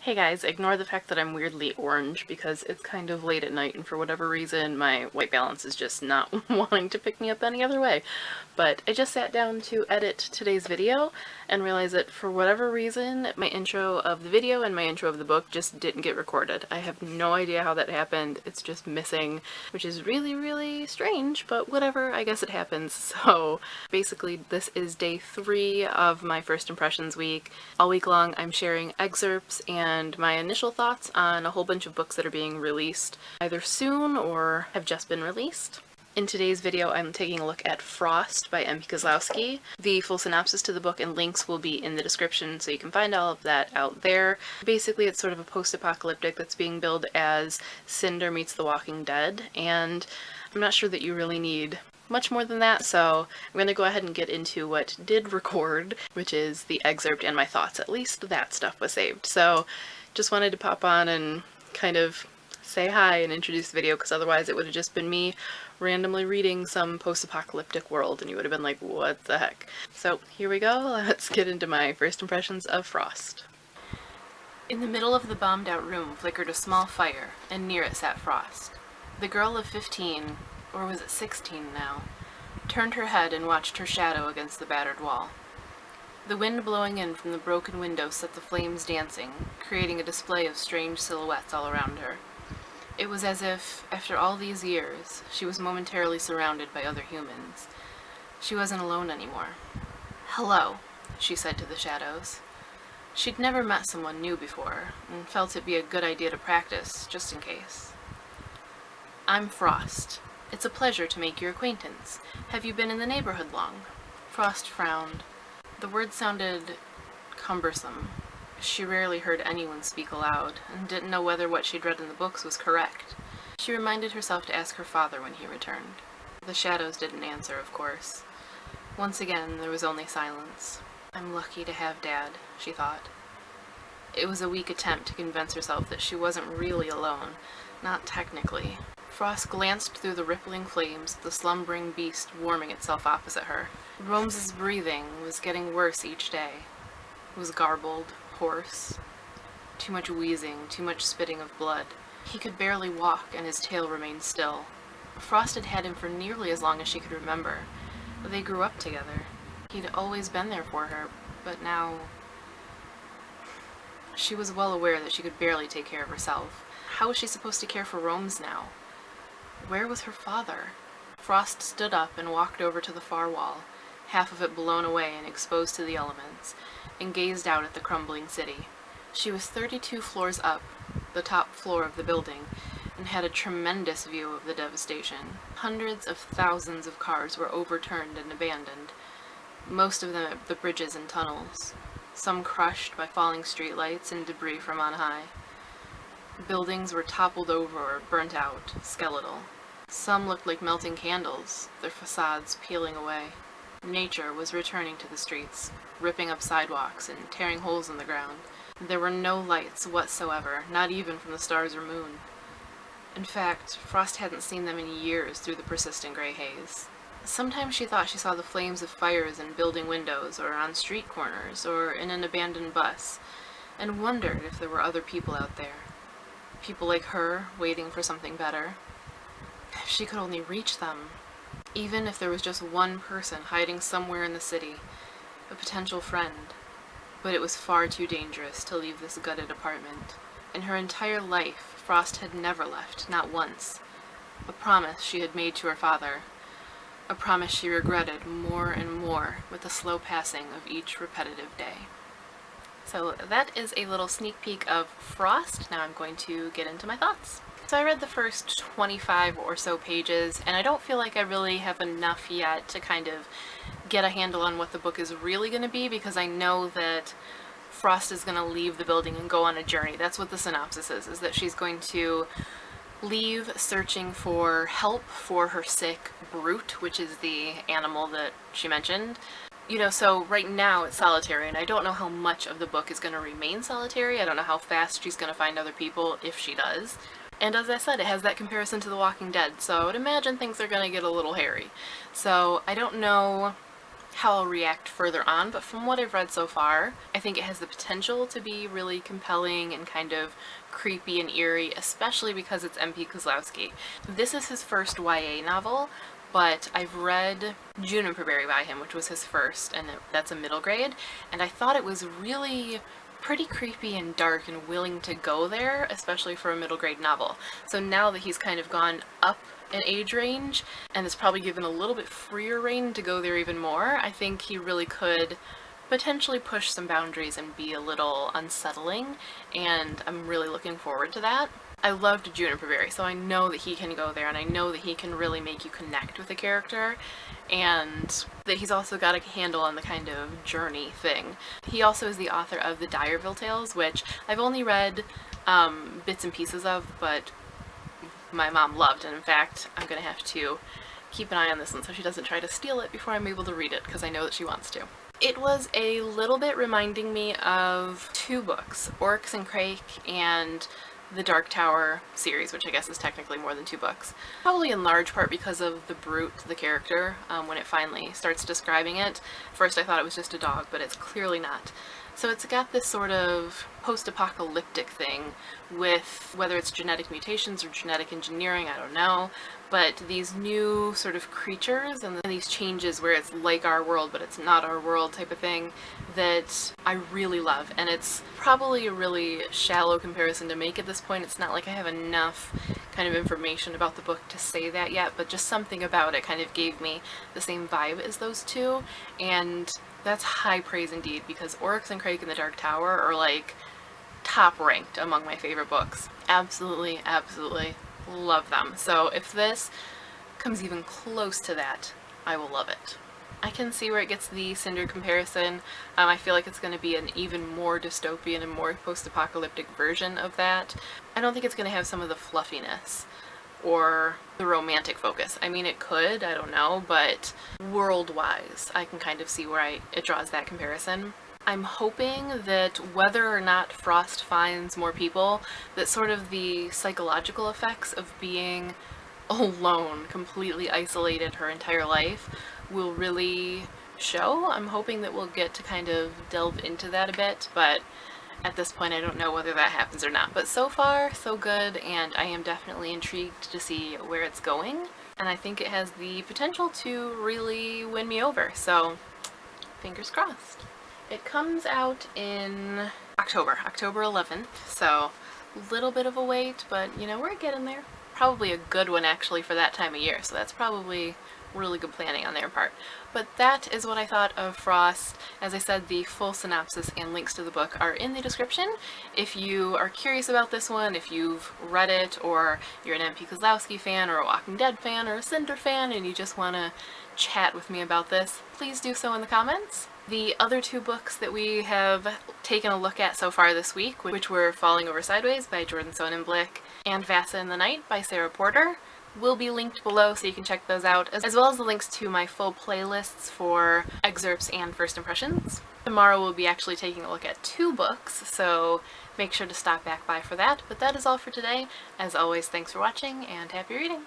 Hey guys, ignore the fact that I'm weirdly orange because it's kind of late at night and for whatever reason my white balance is just not wanting to pick me up any other way. But I just sat down to edit today's video and realized that for whatever reason my intro of the video and my intro of the book just didn't get recorded. I have no idea how that happened. It's just missing, which is really strange, but whatever, I guess it happens. So basically this is day 3 of my first impressions week. All week long I'm sharing excerpts and my initial thoughts on a whole bunch of books that are being released either soon or have just been released. In today's video, I'm taking a look at Frost by MP Kozlowsky. The full synopsis to the book and links will be in the description, so you can find all of that out there. Basically, it's sort of a post-apocalyptic that's being billed as Cinder meets The Walking Dead, and I'm not sure that you really need much more than that, so I'm going to go ahead and get into what did record, which is the excerpt and my thoughts. At least that stuff was saved. So just wanted to pop on and kind of say hi and introduce the video, because otherwise it would have just been me randomly reading some post-apocalyptic world and you would have been like, what the heck? So here we go, let's get into my first impressions of Frost. In the middle of the bombed-out room flickered a small fire, and near it sat Frost. The girl of 15, or was it 16 now, turned her head and watched her shadow against the battered wall. The wind blowing in from the broken window set the flames dancing, creating a display of strange silhouettes all around her. It was as if, after all these years, she was momentarily surrounded by other humans. She wasn't alone anymore. "Hello," she said to the shadows. She'd never met someone new before, and felt it'd be a good idea to practice, just in case. "I'm Frost. It's a pleasure to make your acquaintance. Have you been in the neighborhood long?" Frost frowned. The words sounded cumbersome. She rarely heard anyone speak aloud, and didn't know whether what she'd read in the books was correct. She reminded herself to ask her father when he returned. The shadows didn't answer, of course. Once again, there was only silence. "I'm lucky to have Dad," she thought. It was a weak attempt to convince herself that she wasn't really alone, not technically. Frost glanced through the rippling flames at the slumbering beast warming itself opposite her. Rome's breathing was getting worse each day. It was garbled, hoarse. Too much wheezing, too much spitting of blood. He could barely walk, and his tail remained still. Frost had had him for nearly as long as she could remember. They grew up together. He'd always been there for her, but now... She was well aware that she could barely take care of herself. How was she supposed to care for Rome's now? Where was her father? Frost stood up and walked over to the far wall, half of it blown away and exposed to the elements, and gazed out at the crumbling city. She was 32 floors up, the top floor of the building, and had a tremendous view of the devastation. Hundreds of thousands of cars were overturned and abandoned, most of them at the bridges and tunnels, some crushed by falling streetlights and debris from on high. Buildings were toppled over or burnt out, skeletal. Some looked like melting candles, their facades peeling away. Nature was returning to the streets, ripping up sidewalks and tearing holes in the ground. There were no lights whatsoever, not even from the stars or moon. In fact, Frost hadn't seen them in years through the persistent gray haze. Sometimes she thought she saw the flames of fires in building windows, or on street corners, or in an abandoned bus, and wondered if there were other people out there. People like her, waiting for something better. If she could only reach them. Even if there was just one person hiding somewhere in the city, a potential friend. But it was far too dangerous to leave this gutted apartment. In her entire life, Frost had never left, not once. A promise she had made to her father. A promise she regretted more and more with the slow passing of each repetitive day. So that is a little sneak peek of Frost. Now I'm going to get into my thoughts. So I read the first 25 or so pages, and I don't feel like I really have enough yet to kind of get a handle on what the book is really going to be, because I know that Frost is going to leave the building and go on a journey. That's what the synopsis is that she's going to leave searching for help for her sick brute, which is the animal that she mentioned. You know, so right now it's solitary, and I don't know how much of the book is going to remain solitary. I don't know how fast she's going to find other people, if she does. And as I said, it has that comparison to The Walking Dead, so I would imagine things are going to get a little hairy. So I don't know how I'll react further on, but from what I've read so far, I think it has the potential to be really compelling and kind of creepy and eerie, especially because it's MP Kozlowsky. This is his first YA novel, but I've read Juniper Berry by him, which was his first, and that's a middle grade, and I thought it was really pretty creepy and dark and willing to go there, especially for a middle grade novel. So now that he's kind of gone up an age range and is probably given a little bit freer rein to go there even more, I think he really could potentially push some boundaries and be a little unsettling, and I'm really looking forward to that. I loved Juniper Berry, so I know that he can go there, and I know that he can really make you connect with the character, and that he's also got a handle on the kind of journey thing. He also is the author of the Dyerville Tales, which I've only read bits and pieces of, but my mom loved, and in fact, I'm gonna have to keep an eye on this one so she doesn't try to steal it before I'm able to read it, because I know that she wants to. It was a little bit reminding me of two books, Oryx and Crake and the Dark Tower series, which I guess is technically more than two books. Probably in large part because of the brute, the character, when it finally starts describing it. First I thought it was just a dog, but it's clearly not. So it's got this sort of post-apocalyptic thing with, whether it's genetic mutations or genetic engineering, I don't know, but these new sort of creatures and these changes where it's like our world but it's not our world type of thing that I really love. And it's probably a really shallow comparison to make at this point. It's not like I have enough kind of information about the book to say that yet, but just something about it kind of gave me the same vibe as those two, and that's high praise indeed, because Oryx and Crake and the Dark Tower are like top ranked among my favorite books. Absolutely, absolutely love them. So if this comes even close to that, I will love it. I can see where it gets the Cinder comparison. I feel like it's going to be an even more dystopian and more post-apocalyptic version of that. I don't think it's going to have some of the fluffiness or the romantic focus. I mean, it could, I don't know, but world-wise, I can kind of see where it draws that comparison. I'm hoping that whether or not Frost finds more people, that sort of the psychological effects of being alone, completely isolated her entire life, will really show. I'm hoping that we'll get to kind of delve into that a bit, but at this point I don't know whether that happens or not. But so far, so good, and I am definitely intrigued to see where it's going, and I think it has the potential to really win me over, so fingers crossed. It comes out in October 11th, so a little bit of a wait, but you know, we're getting there. Probably a good one actually for that time of year, so that's probably really good planning on their part. But that is what I thought of Frost. As I said, the full synopsis and links to the book are in the description. If you are curious about this one, if you've read it, or you're an MP Kozlowsky fan, or a Walking Dead fan, or a Cinder fan, and you just want to chat with me about this, please do so in the comments. The other two books that we have taken a look at so far this week, which were Falling Over Sideways by Jordan Sonnenblick and Vasa in the Night by Sarah Porter, will be linked below so you can check those out, as well as the links to my full playlists for excerpts and first impressions. Tomorrow we'll be actually taking a look at two books, so make sure to stop back by for that. But that is all for today. As always, thanks for watching and happy reading!